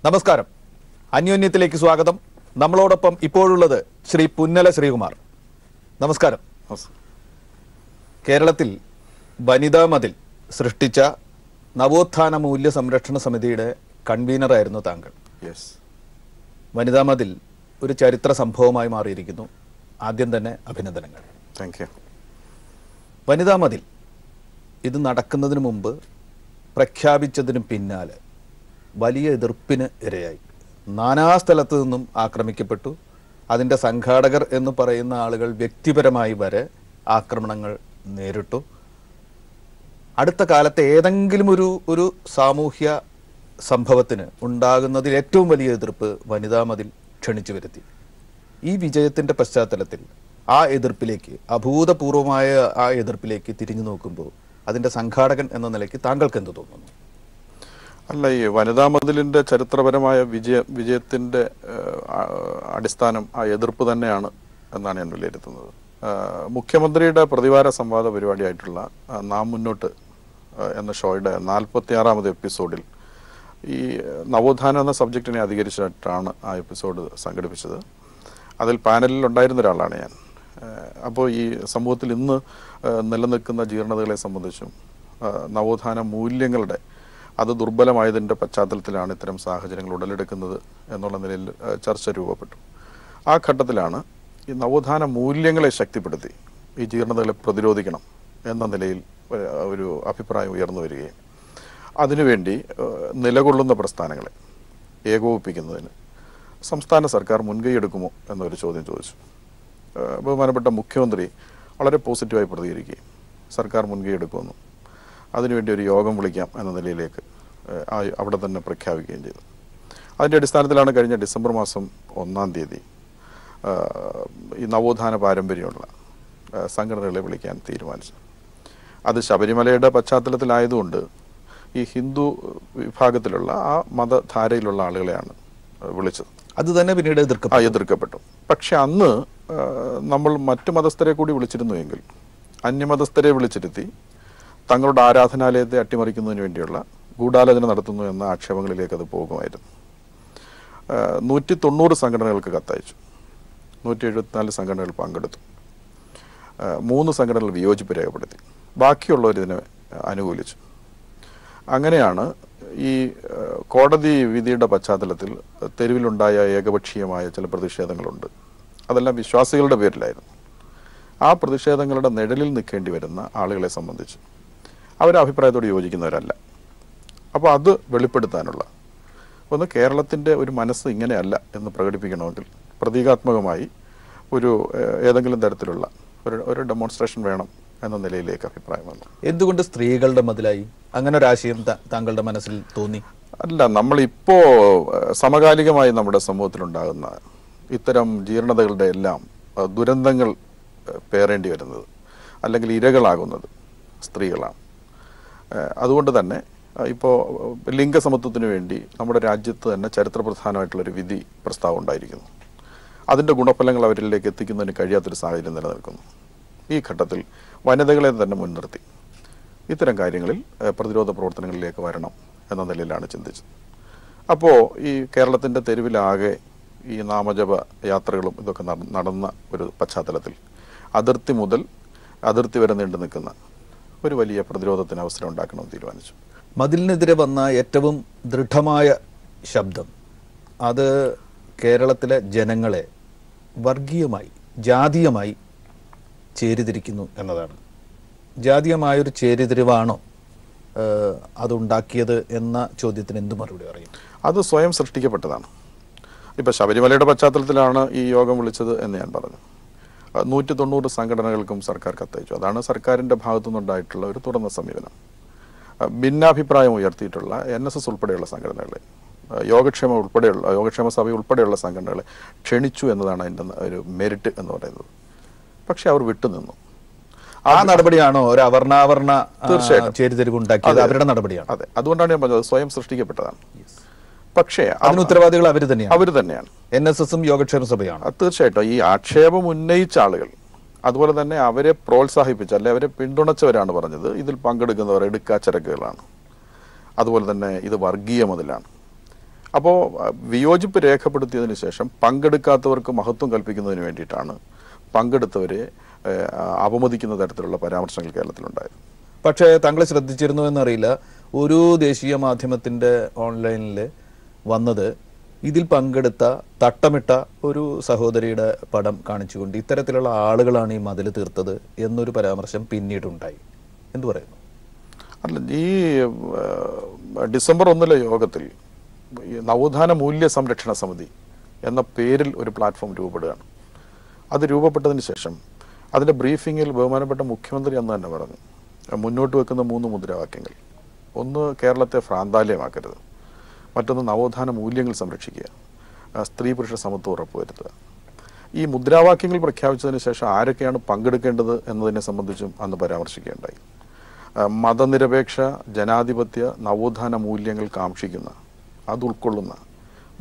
നമസ്കാരം. അന്യോന്യത്തിലേക്ക് സ്വാഗതം. നമ്മളോടൊപ്പം ഇപ്പോഴുള്ളത് ശ്രീ പുന്നല ശ്രീകുമാർ. നമസ്കാരം. കേരളത്തിൽ വനിതാ മതിൽ സൃഷ്ടിച്ച നവോത്ഥാന മൂല്യ സംരക്ഷണ സമിതിയുടെ കൺവീനറായിരുന്നു താങ്കൾ. വനിതാ മതിൽ ഒരു ചരിത്ര സംഭവമായി മാറിയിരിക്കുന്നു. ആദ്യം തന്നെ അഭിനന്ദനങ്ങൾ. Thank you. വനിതാ മതിൽ ഇത് നടക്കുന്നതിന് മുമ്പ് പ്രഖ്യാപിച്ചതിന് പിന്നാലെ വലിയ എതിർപ്പിന് ഇരയായി. നാനാസ്ഥലത്തു നിന്നും ആക്രമിക്കപ്പെട്ടു. അതിൻ്റെ സംഘാടകർ എന്ന് പറയുന്ന ആളുകൾ വ്യക്തിപരമായി വരെ ആക്രമണങ്ങൾ നേരിട്ടു. അടുത്ത കാലത്തെ ഏതെങ്കിലും ഒരു സാമൂഹ്യ സംഭവത്തിന് ഉണ്ടാകുന്നതിൽ ഏറ്റവും വലിയ എതിർപ്പ് വനിതാ മതിൽ ക്ഷണിച്ചു വരുത്തി. ഈ വിജയത്തിൻ്റെ പശ്ചാത്തലത്തിൽ ആ എതിർപ്പിലേക്ക്, അഭൂതപൂർവമായ ആ എതിർപ്പിലേക്ക് തിരിഞ്ഞു നോക്കുമ്പോൾ അതിൻ്റെ സംഘാടകൻ എന്ന നിലയ്ക്ക് താങ്കൾക്ക് എന്ത് തോന്നുന്നു? അല്ല, ഈ വനിതാ മതിലിൻ്റെ ചരിത്രപരമായ വിജയത്തിൻ്റെ അടിസ്ഥാനം ആ എതിർപ്പ് തന്നെയാണ് എന്നാണ് ഞാൻ വിലയിരുത്തുന്നത്. മുഖ്യമന്ത്രിയുടെ പ്രതിവാര സംവാദ പരിപാടിയായിട്ടുള്ള നാം മുന്നോട്ട് എന്ന ഷോയുടെ 46ാമത് എപ്പിസോഡിൽ ഈ നവോത്ഥാനം എന്ന സബ്ജക്റ്റിനെ അധികരിച്ചിട്ടാണ് ആ എപ്പിസോഡ് സംഘടിപ്പിച്ചത്. അതിൽ പാനലിൽ ഉണ്ടായിരുന്ന ഒരാളാണ് ഞാൻ. അപ്പോൾ ഈ സമൂഹത്തിൽ ഇന്ന് നിലനിൽക്കുന്ന ജീർണതകളെ സംബന്ധിച്ചും നവോത്ഥാന മൂല്യങ്ങളുടെ അത് ദുർബലമായതിൻ്റെ പശ്ചാത്തലത്തിലാണ് ഇത്തരം സാഹചര്യങ്ങൾ ഉടലെടുക്കുന്നത് എന്നുള്ള നിലയിൽ ചർച്ച രൂപപ്പെട്ടു. ആ ഘട്ടത്തിലാണ് ഈ നവോത്ഥാന മൂല്യങ്ങളെ ശക്തിപ്പെടുത്തി ഈ ജീർണതകളെ പ്രതിരോധിക്കണം എന്ന നിലയിൽ ഒരു അഭിപ്രായം ഉയർന്നു വരികയും അതിനുവേണ്ടി നിലകൊള്ളുന്ന പ്രസ്ഥാനങ്ങളെ ഏകോപിപ്പിക്കുന്നതിന് സംസ്ഥാന സർക്കാർ മുൻകൈയെടുക്കുമോ എന്നൊരു ചോദ്യം ചോദിച്ചു. ബഹുമാനപ്പെട്ട മുഖ്യമന്ത്രി വളരെ പോസിറ്റീവായി പ്രതികരിക്കുകയും സർക്കാർ മുൻകൈയെടുക്കുമെന്നും അതിനുവേണ്ടി ഒരു യോഗം വിളിക്കാം എന്ന നിലയിലേക്ക് അവിടെ തന്നെ പ്രഖ്യാപിക്കുകയും ചെയ്തു. അതിൻ്റെ അടിസ്ഥാനത്തിലാണ് കഴിഞ്ഞ ഡിസംബർ മാസം 1-ാം തീയതി ഈ നവോത്ഥാന പാരമ്പര്യമുള്ള സംഘടനകളെ വിളിക്കാൻ തീരുമാനിച്ചു. അത് ശബരിമലയുടെ പശ്ചാത്തലത്തിലായതുകൊണ്ട് ഈ ഹിന്ദു വിഭാഗത്തിലുള്ള ആ മതധാരയിലുള്ള ആളുകളെയാണ് വിളിച്ചത്. അത് തന്നെ പിന്നീട് എതിർക്കപ്പെട്ടു. പക്ഷെ അന്ന് നമ്മൾ മറ്റു മതസ്ഥരെ കൂടി വിളിച്ചിരുന്നുവെങ്കിൽ അന്യമതസ്ഥരെ വിളിച്ചിരുത്തി തങ്ങളുടെ ആരാധനാലയത്തെ അട്ടിമറിക്കുന്നതിന് വേണ്ടിയുള്ള ഗൂഢാലോചന നടത്തുന്നു എന്ന ആക്ഷേപങ്ങളിലേക്ക് അത് പോകുമായിരുന്നു. 190 സംഘടനകൾക്ക് കത്തയച്ചു. 174 സംഘടനകൾ പങ്കെടുത്തു. 3 സംഘടനകൾ വിയോജിപ്പ് രേഖപ്പെടുത്തി. ബാക്കിയുള്ളവർ ഇതിനെ അനുകൂലിച്ചു. അങ്ങനെയാണ് ഈ കോടതി വിധിയുടെ പശ്ചാത്തലത്തിൽ തെരുവിലുണ്ടായ ഏകപക്ഷീയമായ ചില പ്രതിഷേധങ്ങളുണ്ട്. അതെല്ലാം വിശ്വാസികളുടെ പേരിലായിരുന്നു. ആ പ്രതിഷേധങ്ങളുടെ നിഴലിൽ നിൽക്കേണ്ടി വരുന്ന ആളുകളെ സംബന്ധിച്ച് അവരുടെ അഭിപ്രായത്തോട് യോജിക്കുന്നവരല്ല. അപ്പോൾ അത് വെളിപ്പെടുത്താനുള്ള ഒന്ന് കേരളത്തിൻ്റെ ഒരു മനസ്സ് ഇങ്ങനെയല്ല എന്ന് പ്രകടിപ്പിക്കണമെങ്കിൽ പ്രതീകാത്മകമായി ഏതെങ്കിലും തരത്തിലുള്ള ഒരു ഡെമോൺസ്ട്രേഷൻ വേണം എന്ന നിലയിലേക്ക് അഭിപ്രായം വന്നു. എന്തുകൊണ്ട് സ്ത്രീകളുടെ മതിലായി അങ്ങനെ ഒരു ആശയം താങ്കളുടെ മനസ്സിൽ തോന്നി? അല്ല, നമ്മളിപ്പോൾ സമകാലികമായി നമ്മുടെ സമൂഹത്തിലുണ്ടാകുന്ന ഇത്തരം ജീർണതകളുടെ എല്ലാം ദുരന്തങ്ങൾ പേറേണ്ടി വരുന്നത് അല്ലെങ്കിൽ ഇരകളാകുന്നത് സ്ത്രീകളാണ്. അതുകൊണ്ട് തന്നെ ഇപ്പോൾ ലിംഗസമത്വത്തിന് വേണ്ടി നമ്മുടെ രാജ്യത്ത് തന്നെ ചരിത്രപ്രധാനമായിട്ടുള്ളൊരു വിധി പ്രസ്താവം ഉണ്ടായിരിക്കുന്നു. അതിൻ്റെ ഗുണഫലങ്ങൾ അവരിലേക്ക് എത്തിക്കുന്നതിന് കഴിയാത്തൊരു സാഹചര്യം നിലനിൽക്കുന്നു. ഈ ഘട്ടത്തിൽ വനിതകളെ തന്നെ മുൻനിർത്തി ഇത്തരം കാര്യങ്ങളിൽ പ്രതിരോധ പ്രവർത്തനങ്ങളിലേക്ക് വരണം എന്ന നിലയിലാണ് ചിന്തിച്ചത്. അപ്പോൾ ഈ കേരളത്തിൻ്റെ തെരുവിലാകെ ഈ നാമജപ യാത്രകളും ഇതൊക്കെ നടന്ന ഒരു പശ്ചാത്തലത്തിൽ അതിർത്തി മുതൽ അതിർത്തി വരെ നീണ്ടു നിൽക്കുന്ന ഒരു വലിയ പ്രതിരോധത്തിന് അവസരം ഉണ്ടാക്കണമെന്ന് തീരുമാനിച്ചു. മതിലിനെതിരെ വന്ന ഏറ്റവും ദൃഢമായ ശബ്ദം അത് കേരളത്തിലെ ജനങ്ങളെ വർഗീയമായി, ജാതീയമായി ചേരിതിരിക്കുന്നു എന്നതാണ്. ജാതീയമായൊരു ചേരിതിരിവാണോ അതുണ്ടാക്കിയത് എന്ന ചോദ്യത്തിന് എന്ത് മറുപടി പറയും? അത് സ്വയം സൃഷ്ടിക്കപ്പെട്ടതാണ്. ഇപ്പോൾ ശബരിമലയുടെ പശ്ചാത്തലത്തിലാണ് ഈ യോഗം വിളിച്ചത് എന്ന് ഞാൻ പറഞ്ഞു. 190 സംഘടനകൾക്കും സർക്കാർ കത്തയച്ചു. അതാണ് സർക്കാരിൻ്റെ ഭാഗത്തുനിന്നുണ്ടായിട്ടുള്ള ഒരു തുറന്ന സമീപനം. ഭിന്നാഭിപ്രായം ഉയർത്തിയിട്ടുള്ള NSS ഉൾപ്പെടെയുള്ള സംഘടനകളെ, യോഗക്ഷേമ സഭ ഉൾപ്പെടെയുള്ള സംഘടനകളെ ക്ഷണിച്ചു എന്നതാണ് അതിൻ്റെ ഒരു മെരിറ്റ് എന്ന് പറയുന്നത്. പക്ഷെ അവർ വിട്ടുനിന്നു. ആ നടപടിയാണോ ഒരു അവർണാവർണ ചേരിതിരിവുണ്ടാക്കിയത്? അവരുടെ നടപടിയാണ്. അതെ, അതുകൊണ്ടാണ് ഞാൻ പറഞ്ഞത് സ്വയം സൃഷ്ടിക്കപ്പെട്ടതാണ്. പക്ഷേ അതിന് ഉത്തരവാദികൾ അവർ തന്നെയാണ്. NSSഉം യോഗക്ഷേമ സഭയാണ്. തീർച്ചയായിട്ടും ഈ ആക്ഷേപം ഉന്നയിച്ച ആളുകൾ അതുപോലെ തന്നെ അവരെ പ്രോത്സാഹിപ്പിച്ച അല്ലെ അവരെ പിന്തുണച്ചവരാണ് പറഞ്ഞത് ഇതിൽ പങ്കെടുക്കുന്നവർ എടുക്കാച്ചരക്കുകളാണ്, അതുപോലെ തന്നെ ഇത് വർഗീയ മതിലാണ്. അപ്പോൾ വിയോജിപ്പ് രേഖപ്പെടുത്തിയതിന് ശേഷം പങ്കെടുക്കാത്തവർക്ക് മഹത്വം കൽപ്പിക്കുന്നതിന് വേണ്ടിയിട്ടാണ് പങ്കെടുത്തവരെ അപമതിക്കുന്ന തരത്തിലുള്ള പരാമർശങ്ങൾ കേരളത്തിലുണ്ടായത്. പക്ഷേ താങ്കൾ ശ്രദ്ധിച്ചിരുന്നു എന്നറിയില്ല, ഒരു ദേശീയ മാധ്യമത്തിൻ്റെ ഓൺലൈനിൽ വന്നത് ഇതിൽ പങ്കെടുത്ത തട്ടമിട്ട ഒരു സഹോദരിയുടെ പടം കാണിച്ചുകൊണ്ട് ഇത്തരത്തിലുള്ള ആളുകളാണ് ഈ മതിൽ തീർത്തത് എന്നൊരു പരാമർശം പിന്നീടുണ്ടായി. എന്തു പറയുന്നു? അല്ല, ഈ ഡിസംബർ 1 യോഗത്തിൽ നവോത്ഥാന മൂല്യ സംരക്ഷണ സമിതി എന്ന പേരിൽ ഒരു പ്ലാറ്റ്ഫോം രൂപപ്പെടുകയാണ്. അത് രൂപപ്പെട്ടതിന് ശേഷം അതിൻ്റെ ബ്രീഫിങ്ങിൽ ബഹുമാനപ്പെട്ട മുഖ്യമന്ത്രി അന്ന് തന്നെ പറഞ്ഞു, മുന്നോട്ട് വെക്കുന്ന 3 മുദ്രാവാക്യങ്ങൾ: ഒന്ന്, കേരളത്തെ ഭ്രാന്താലയമാക്കരുത്; മറ്റൊന്ന്, നവോത്ഥാന മൂല്യങ്ങൾ സംരക്ഷിക്കുക; സ്ത്രീ പുരുഷ സമത്വം ഉറപ്പുവരുത്തുക. ഈ മുദ്രാവാക്യങ്ങൾ പ്രഖ്യാപിച്ചതിന് ശേഷം ആരൊക്കെയാണ് പങ്കെടുക്കേണ്ടത് എന്നതിനെ സംബന്ധിച്ചും അന്ന് പരാമർശിക്കുകയുണ്ടായി. മതനിരപേക്ഷ ജനാധിപത്യ നവോത്ഥാന മൂല്യങ്ങൾ കാക്ഷിക്കുന്ന, അത് ഉൾക്കൊള്ളുന്ന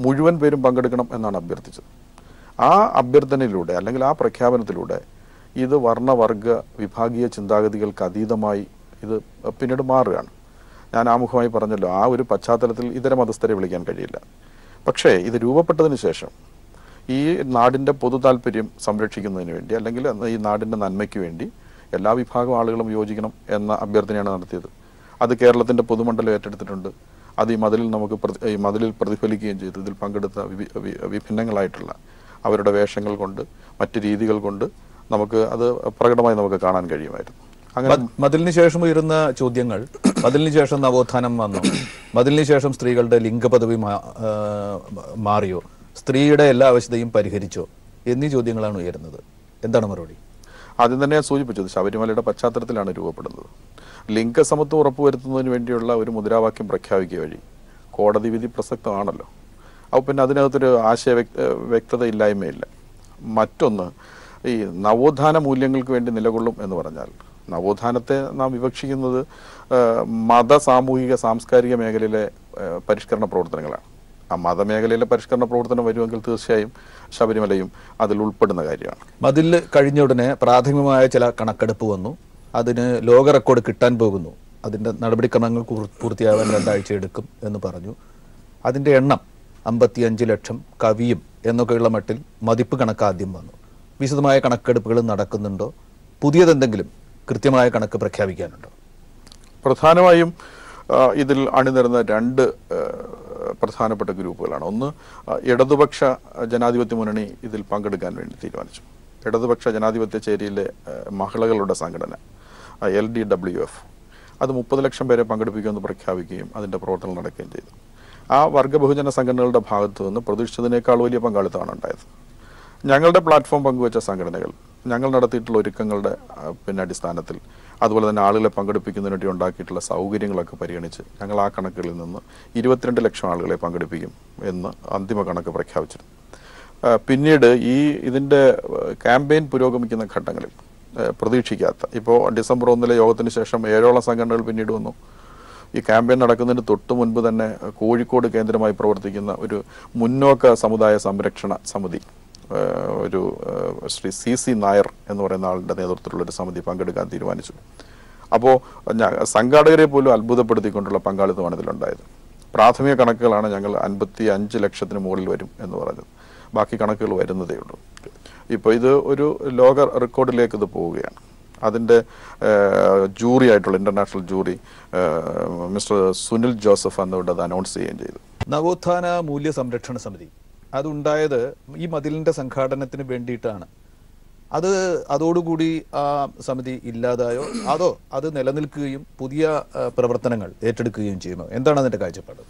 മുഴുവൻ പേരും പങ്കെടുക്കണം എന്നാണ് അഭ്യർത്ഥിച്ചത്. ആ അഭ്യർത്ഥനയിലൂടെ അല്ലെങ്കിൽ ആ പ്രഖ്യാപനത്തിലൂടെ ഇത് വർണ്ണവർഗ വിഭാഗീയ ചിന്താഗതികൾക്ക് അതീതമായി ഇത് പിന്നീട് മാറുകയാണ്. ഞാൻ ആമുഖമായി പറഞ്ഞല്ലോ, ആ ഒരു പശ്ചാത്തലത്തിൽ ഇതര മതസ്ഥരെ വിളിക്കാൻ കഴിയില്ല. പക്ഷേ ഇത് രൂപപ്പെട്ടതിന് ശേഷം ഈ നാടിൻ്റെ പൊതു താല്പര്യം സംരക്ഷിക്കുന്നതിന് വേണ്ടി, അല്ലെങ്കിൽ ഈ നാടിൻ്റെ നന്മയ്ക്ക് വേണ്ടി എല്ലാ വിഭാഗം ആളുകളും യോജിക്കണം എന്ന അഭ്യർത്ഥനയാണ് നടത്തിയത്. അത് കേരളത്തിൻ്റെ പൊതുമണ്ഡലം ഏറ്റെടുത്തിട്ടുണ്ട്. അത് ഈ മതിലിൽ പ്രതിഫലിക്കുകയും ചെയ്തു. ഇതിൽ പങ്കെടുത്ത വിഭിന്നങ്ങളായിട്ടുള്ള അവരുടെ വേഷങ്ങൾ കൊണ്ട്, മറ്റ് രീതികൾ കൊണ്ട് നമുക്ക് അത് പ്രകടമായി നമുക്ക് കാണാൻ കഴിയുമായിരുന്നു. അങ്ങനെ മതിലിന് ശേഷം ഉയരുന്ന ചോദ്യങ്ങൾ, മതിലിന് ശേഷം നവോത്ഥാനം വന്നു, മതിലിന് ശേഷം സ്ത്രീകളുടെ ലിംഗപദവി മാറിയോ, സ്ത്രീയുടെ എല്ലാ ആവശ്യതയും പരിഹരിച്ചോ എന്നീ ചോദ്യങ്ങളാണ് ഉയരുന്നത്. എന്താണ് മറുപടി? ആദ്യം തന്നെ ഞാൻ സൂചിപ്പിച്ചത് ശബരിമലയുടെ പശ്ചാത്തലത്തിലാണ് രൂപപ്പെടുന്നത്. ലിംഗസമത്വം ഉറപ്പുവരുത്തുന്നതിന് വേണ്ടിയുള്ള ഒരു മുദ്രാവാക്യം പ്രഖ്യാപിക്കുക വഴി കോടതി വിധി പ്രസക്തമാണല്ലോ. അപ്പോൾ പിന്നെ അതിനകത്തൊരു ആശയ വ്യക്തത ഇല്ലായ്മയില്ല. മറ്റൊന്ന്, ഈ നവോത്ഥാന മൂല്യങ്ങൾക്ക് വേണ്ടി നിലകൊള്ളും എന്ന് പറഞ്ഞാൽ, നവോത്ഥാനത്തെ നാം വിവക്ഷിക്കുന്നത് മത, സാമൂഹിക, സാംസ്കാരിക മേഖലയിലെ പരിഷ്കരണ പ്രവർത്തനങ്ങളാണ്. ആ മതമേഖലയിലെ പരിഷ്കരണ പ്രവർത്തനം വരുമെങ്കിൽ തീർച്ചയായും ശബരിമലയും അതിൽ ഉൾപ്പെടുന്ന കാര്യമാണ്. മതിൽ കഴിഞ്ഞ ഉടനെ പ്രാഥമികമായ ചില കണക്കെടുപ്പ് വന്നു. അതിന് ലോക റെക്കോർഡ് കിട്ടാൻ പോകുന്നു. അതിൻ്റെ നടപടിക്രമങ്ങൾ പൂർത്തിയാവാൻ 2 ആഴ്ച എടുക്കും എന്ന് പറഞ്ഞു. അതിൻ്റെ എണ്ണം 55 ലക്ഷം കവിയും എന്നൊക്കെയുള്ള മട്ടിൽ മതിപ്പ് കണക്ക് ആദ്യം വന്നു. വിശദമായ കണക്കെടുപ്പുകൾ നടക്കുന്നുണ്ടോ? പുതിയതെന്തെങ്കിലും കൃത്യമായ കണക്ക് പ്രഖ്യാപിക്കാനുണ്ടോ? പ്രധാനമായും ഇതിൽ അണിനിരുന്ന 2 പ്രധാനപ്പെട്ട ഗ്രൂപ്പുകളാണ്. ഒന്ന്, ഇടതുപക്ഷ ജനാധിപത്യ മുന്നണി ഇതിൽ പങ്കെടുക്കാൻ വേണ്ടി തീരുമാനിച്ചു. ഇടതുപക്ഷ ജനാധിപത്യ ചേരിയിലെ മഹിളകളുടെ സംഘടന LDWF അത് 30 ലക്ഷം പേരെ പങ്കെടുപ്പിക്കുമെന്ന് പ്രഖ്യാപിക്കുകയും അതിൻ്റെ പ്രവർത്തനം നടക്കുകയും ചെയ്തു. ആ വർഗ ബഹുജന സംഘടനകളുടെ ഭാഗത്തു നിന്ന് പ്രതീക്ഷിച്ചതിനേക്കാൾ വലിയ പങ്കാളിത്തമാണ് ഉണ്ടായത്. ഞങ്ങളുടെ പ്ലാറ്റ്ഫോം പങ്കുവച്ച സംഘടനകൾ ഞങ്ങൾ നടത്തിയിട്ടുള്ള ഒരുക്കങ്ങളുടെ അടിസ്ഥാനത്തിൽ, അതുപോലെ തന്നെ ആളുകളെ പങ്കെടുപ്പിക്കുന്നതിന് വേണ്ടി ഉണ്ടാക്കിയിട്ടുള്ള സൗകര്യങ്ങളൊക്കെ പരിഗണിച്ച് ഞങ്ങൾ ആ കണക്കുകളിൽ നിന്ന് 22 ലക്ഷം ആളുകളെ പങ്കെടുപ്പിക്കും എന്ന് അന്തിമ കണക്ക് പ്രഖ്യാപിച്ചിരുന്നു. പിന്നീട് ഇതിൻ്റെ ക്യാമ്പയിൻ പുരോഗമിക്കുന്ന ഘട്ടങ്ങളിൽ പ്രതീക്ഷിക്കാത്ത, ഇപ്പോൾ ഡിസംബർ 1 യോഗത്തിന് ശേഷം 7ഓളം സംഘടനകൾ പിന്നീട് വന്നു. ഈ ക്യാമ്പയിൻ നടക്കുന്നതിന് തൊട്ട് മുൻപ് തന്നെ കോഴിക്കോട് കേന്ദ്രമായി പ്രവർത്തിക്കുന്ന ഒരു മുന്നോക്ക സമുദായ സംരക്ഷണ സമിതി, ഒരു ശ്രീ CC നായർ എന്ന് പറയുന്ന ആളുടെ നേതൃത്വത്തിലുള്ളൊരു സമിതി പങ്കെടുക്കാൻ തീരുമാനിച്ചു. അപ്പോൾ സംഘാടകരെ പോലും അത്ഭുതപ്പെടുത്തിക്കൊണ്ടുള്ള പങ്കാളിത്തമാണ് ഇതിലുണ്ടായത്. പ്രാഥമിക കണക്കുകളാണ് ഞങ്ങൾ 55 ലക്ഷത്തിന് മുകളിൽ വരും എന്ന് പറഞ്ഞത്. ബാക്കി കണക്കുകൾ വരുന്നതേ ഉള്ളൂ. ഇപ്പോൾ ഇത് ഒരു ലോക റെക്കോർഡിലേക്ക് ഇത് പോവുകയാണ്. അതിൻ്റെ ജൂറി ആയിട്ടുള്ള international jury mister Sunil Joseph എന്നിവിടെ അത് അനൗൺസ് ചെയ്യുകയും ചെയ്തു. നവോത്ഥാന മൂല്യ സംരക്ഷണ സമിതി അതുണ്ടായത് ഈ മതിലിൻ്റെ സംഘാടനത്തിന് വേണ്ടിയിട്ടാണ്. അതോടുകൂടി ആ സമിതി ഇല്ലാതായോ, അതോ അത് നിലനിൽക്കുകയും പുതിയ പ്രവർത്തനങ്ങൾ ഏറ്റെടുക്കുകയും ചെയ്യുമോ? എന്താണ് അതിൻ്റെ കാഴ്ചപ്പാട്?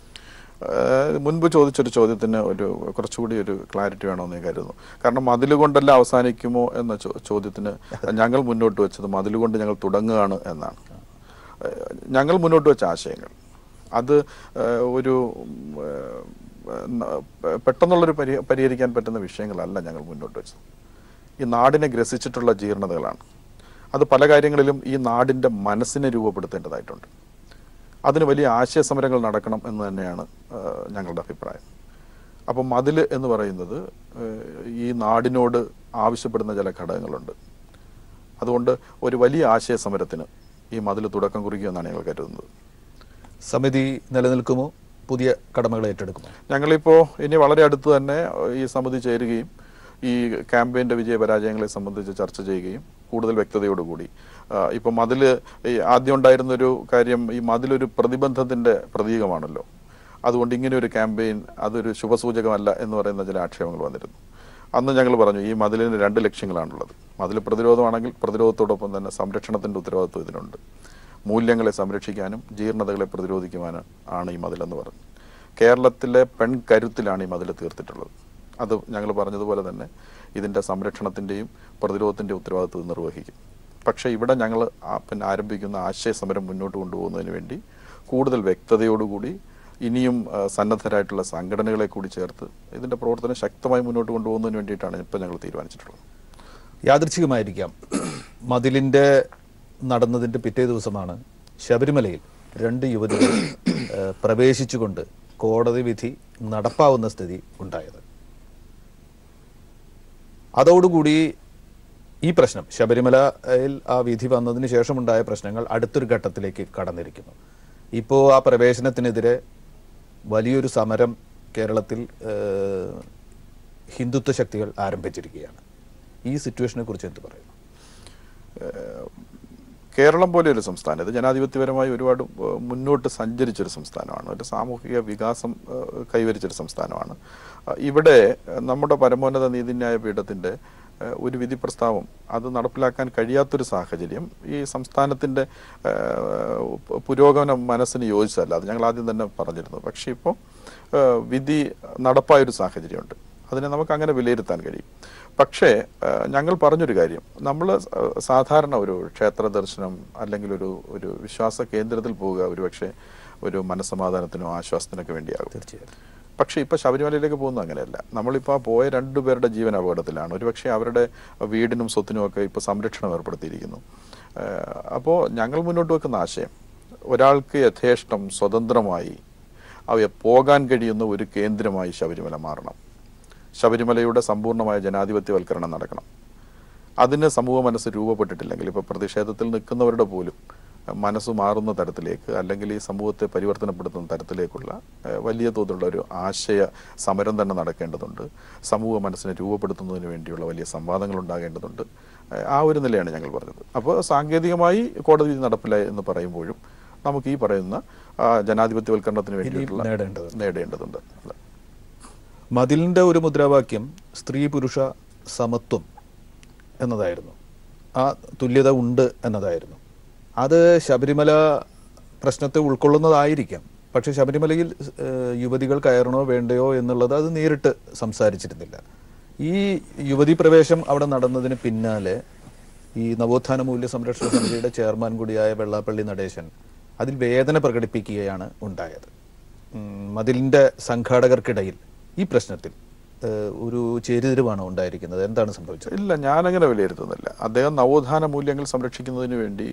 മുൻപ് ചോദിച്ചൊരു ചോദ്യത്തിന് കുറച്ചുകൂടി ഒരു ക്ലാരിറ്റി വേണമെന്ന് ഞാൻ കരുതുന്നു. കാരണം മതിലുകൊണ്ടെല്ലാം അവസാനിക്കുമോ എന്ന ചോദ്യത്തിന് ഞങ്ങൾ മുന്നോട്ട് വെച്ചത് മതിലുകൊണ്ട് ഞങ്ങൾ തുടങ്ങുകയാണ് എന്നാണ്. ഞങ്ങൾ മുന്നോട്ട് വെച്ച ആശയങ്ങൾ അത് ഒരു പെട്ടെന്നുള്ളൊരു പരിഹരിക്കാൻ പറ്റുന്ന വിഷയങ്ങളല്ല ഞങ്ങൾ മുന്നോട്ട് വെച്ചത്. ഈ നാടിനെ ഗ്രസിച്ചിട്ടുള്ള ജീർണതകളാണ്. അത് പല കാര്യങ്ങളിലും ഈ നാടിൻ്റെ മനസ്സിനെ രൂപപ്പെടുത്തേണ്ടതായിട്ടുണ്ട്. അതിന് വലിയ ആശയസമരങ്ങൾ നടക്കണം എന്ന് തന്നെയാണ് ഞങ്ങളുടെ അഭിപ്രായം. അപ്പം മതിൽ എന്ന് പറയുന്നത് ഈ നാടിനോട് ആവശ്യപ്പെടുന്ന ചില ഘടകങ്ങളുണ്ട്. അതുകൊണ്ട് ഒരു വലിയ ആശയസമരത്തിന് ഈ മതിൽ തുടക്കം കുറിക്കുമെന്നാണ് ഞങ്ങൾ കരുതുന്നത്. സമിതി നിലനിൽക്കുമോ? പുതിയ കടമകൾ ഏറ്റെടുക്കുമോ? ഞങ്ങളിപ്പോൾ ഇനി വളരെ അടുത്ത് തന്നെ ഈ സമിതി ചേരുകയും ഈ ക്യാമ്പയിൻ്റെ വിജയപരാജയങ്ങളെ സംബന്ധിച്ച് ചർച്ച ചെയ്യുകയും കൂടുതൽ വ്യക്തതയോടുകൂടി ഇപ്പം മതിൽ ആദ്യം ഉണ്ടായിരുന്നൊരു കാര്യം, ഈ മതിലൊരു പ്രതിബന്ധത്തിൻ്റെ പ്രതീകമാണല്ലോ, അതുകൊണ്ട് ഇങ്ങനെ ഒരു ക്യാമ്പയിൻ അതൊരു ശുഭസൂചകമല്ല എന്ന് പറയുന്ന ചില ആക്ഷേപങ്ങൾ വന്നിരുന്നു. അന്ന് ഞങ്ങൾ പറഞ്ഞു ഈ മതിലിന് 2 ലക്ഷ്യങ്ങളാണുള്ളത്. മതിൽ പ്രതിരോധമാണെങ്കിൽ പ്രതിരോധത്തോടൊപ്പം തന്നെ സംരക്ഷണത്തിൻ്റെ ഉത്തരവാദിത്വം ഇതിനുണ്ട്. മൂല്യങ്ങളെ സംരക്ഷിക്കാനും ജീർണതകളെ പ്രതിരോധിക്കുവാനും ആണ് ഈ മതിലെന്ന് പറഞ്ഞു. കേരളത്തിലെ പെൺകരുത്തിലാണ് ഈ മതിൽ തീർത്തിട്ടുള്ളത്. അത് ഞങ്ങൾ പറഞ്ഞതുപോലെ തന്നെ ഇതിൻ്റെ സംരക്ഷണത്തിൻ്റെയും പ്രതിരോധത്തിൻ്റെയും ഉത്തരവാദിത്വം നിർവഹിക്കും. പക്ഷേ ഇവിടെ ഞങ്ങൾ പിന്നെ ആരംഭിക്കുന്ന ആശയ സമരം മുന്നോട്ട് കൊണ്ടുപോകുന്നതിന് വേണ്ടി കൂടുതൽ വ്യക്തതയോടുകൂടി ഇനിയും സന്നദ്ധരായിട്ടുള്ള സംഘടനകളെ കൂടി ചേർത്ത് ഇതിൻ്റെ പ്രവർത്തനം ശക്തമായി മുന്നോട്ട് കൊണ്ടുപോകുന്നതിന് വേണ്ടിയിട്ടാണ് ഇപ്പോൾ ഞങ്ങൾ തീരുമാനിച്ചിട്ടുള്ളത്. യാദൃച്ഛികമായിരിക്കാം, മതിലിൻ്റെ നടന്നതിൻ്റെ പിറ്റേ ദിവസമാണ് ശബരിമലയിൽ 2 യുവതികൾ പ്രവേശിച്ചുകൊണ്ട് കോടതി വിധി നടപ്പാവുന്ന സ്ഥിതി ഉണ്ടായത്. അതോടുകൂടി ഈ പ്രശ്നം, ശബരിമലയിൽ ആ വിധി വന്നതിന് ശേഷമുണ്ടായ പ്രശ്നങ്ങൾ അടുത്തൊരു ഘട്ടത്തിലേക്ക് കടന്നിരിക്കുന്നു. ഇപ്പോൾ ആ പ്രവേശനത്തിനെതിരെ വലിയൊരു സമരം കേരളത്തിൽ ഹിന്ദുത്വ ശക്തികൾ ആരംഭിച്ചിരിക്കുകയാണ്. ഈ സിറ്റുവേഷനെ കുറിച്ച് എന്ത് പറയുന്നു? കേരളം പോലെ ഒരു സംസ്ഥാനം, ഇത് ജനാധിപത്യപരമായി ഒരുപാട് മുന്നോട്ട് സഞ്ചരിച്ചൊരു സംസ്ഥാനമാണ്, ഒരു സാമൂഹിക വികാസം കൈവരിച്ചൊരു സംസ്ഥാനമാണ്. ഇവിടെ നമ്മുടെ പരമോന്നത നീതിന്യായ പീഠത്തിൻ്റെ ഒരു വിധി പ്രസ്താവം അത് നടപ്പിലാക്കാൻ കഴിയാത്തൊരു സാഹചര്യം ഈ സംസ്ഥാനത്തിൻ്റെ പുരോഗമന മനസ്സിന് യോജിച്ചതല്ല. അത് ഞങ്ങൾ ആദ്യം തന്നെ പറഞ്ഞിരുന്നു. പക്ഷേ ഇപ്പോൾ വിധി നടപ്പായൊരു സാഹചര്യമുണ്ട്, അതിനെ നമുക്ക് അങ്ങനെ വിലയിരുത്താൻ കഴിയും. പക്ഷേ ഞങ്ങൾ പറഞ്ഞൊരു കാര്യം, നമ്മൾ സാധാരണ ഒരു ക്ഷേത്ര ദർശനം അല്ലെങ്കിൽ ഒരു വിശ്വാസ കേന്ദ്രത്തിൽ പോവുക ഒരുപക്ഷെ ഒരു മനസ്സമാധാനത്തിനോ ആശ്വാസത്തിനൊക്കെ വേണ്ടിയാകും. തീർച്ചയായും. പക്ഷേ ഇപ്പോൾ ശബരിമലയിലേക്ക് പോകുന്നത് അങ്ങനെയല്ല. നമ്മളിപ്പോൾ പോയ 2 പേരുടെ ജീവൻ അപകടത്തിലാണ്. ഒരുപക്ഷെ അവരുടെ വീടിനും സ്വത്തിനും ഒക്കെ ഇപ്പോൾ സംരക്ഷണം ഏർപ്പെടുത്തിയിരിക്കുന്നു. അപ്പോൾ ഞങ്ങൾ മുന്നോട്ട് വെക്കുന്ന ആശയം, ഒരാൾക്ക് യഥേഷ്ടം സ്വതന്ത്രമായി പോകാൻ കഴിയുന്ന ഒരു കേന്ദ്രമായി ശബരിമല മാറണം. ശബരിമലയുടെ സമ്പൂർണ്ണമായ ജനാധിപത്യവൽക്കരണം നടക്കണം. അതിന് സമൂഹ മനസ്സ് രൂപപ്പെട്ടിട്ടില്ലെങ്കിൽ, ഇപ്പോൾ പ്രതിഷേധത്തിൽ നിൽക്കുന്നവരുടെ പോലും മനസ്സ് മാറുന്ന തരത്തിലേക്ക് അല്ലെങ്കിൽ ഈ സമൂഹത്തെ പരിവർത്തനപ്പെടുത്തുന്ന തരത്തിലേക്കുള്ള വലിയ തോതിലുള്ള ഒരു ആശയ സമരം തന്നെ നടക്കേണ്ടതുണ്ട്. സമൂഹ മനസ്സിനെ രൂപപ്പെടുത്തുന്നതിന് വേണ്ടിയുള്ള വലിയ സംവാദങ്ങൾ ഉണ്ടാകേണ്ടതുണ്ട്. ആ ഒരു നിലയാണ് ഞങ്ങൾ പറഞ്ഞത്. അപ്പോൾ സാങ്കേതികമായി കോടതി വിധി നടപ്പിലായി എന്ന് പറയുമ്പോഴും നമുക്ക് ഈ പറയുന്ന ജനാധിപത്യവൽക്കരണത്തിന് വേണ്ടിയിട്ടുള്ള നേടേണ്ടതുണ്ട്. മതിലിൻ്റെ ഒരു മുദ്രാവാക്യം സ്ത്രീ പുരുഷ സമത്വം എന്നതായിരുന്നു, ആ തുല്യത ഉണ്ട് എന്നതായിരുന്നു. അത് ശബരിമല പ്രശ്നത്തെ ഉൾക്കൊള്ളുന്നതായിരിക്കാം. പക്ഷേ ശബരിമലയിൽ യുവതികൾ കയറണോ വേണ്ടയോ എന്നുള്ളത് അത് നേരിട്ട് സംസാരിച്ചിരുന്നില്ല. ഈ യുവതി പ്രവേശം അവിടെ നടന്നതിന് പിന്നാലെ ഈ നവോത്ഥാന മൂല്യ സംരക്ഷണ സമിതിയുടെ ചെയർമാൻ കൂടിയായ വെള്ളാപ്പള്ളി നടേശൻ അതിൽ വേദന പ്രകടിപ്പിക്കുകയാണ് ഉണ്ടായത്. മതിലിൻ്റെ സംഘാടകർക്കിടയിൽ ഈ പ്രശ്നത്തിൽ ഒരു ചേരിതിരിവാണോ ഉണ്ടായിരിക്കുന്നത്? എന്താണ് സംഭവിച്ചത്? ഇല്ല, ഞാനങ്ങനെ വിലയിരുത്തുന്നില്ല. അദ്ദേഹം നവോത്ഥാന മൂല്യങ്ങൾ സംരക്ഷിക്കുന്നതിന് വേണ്ടി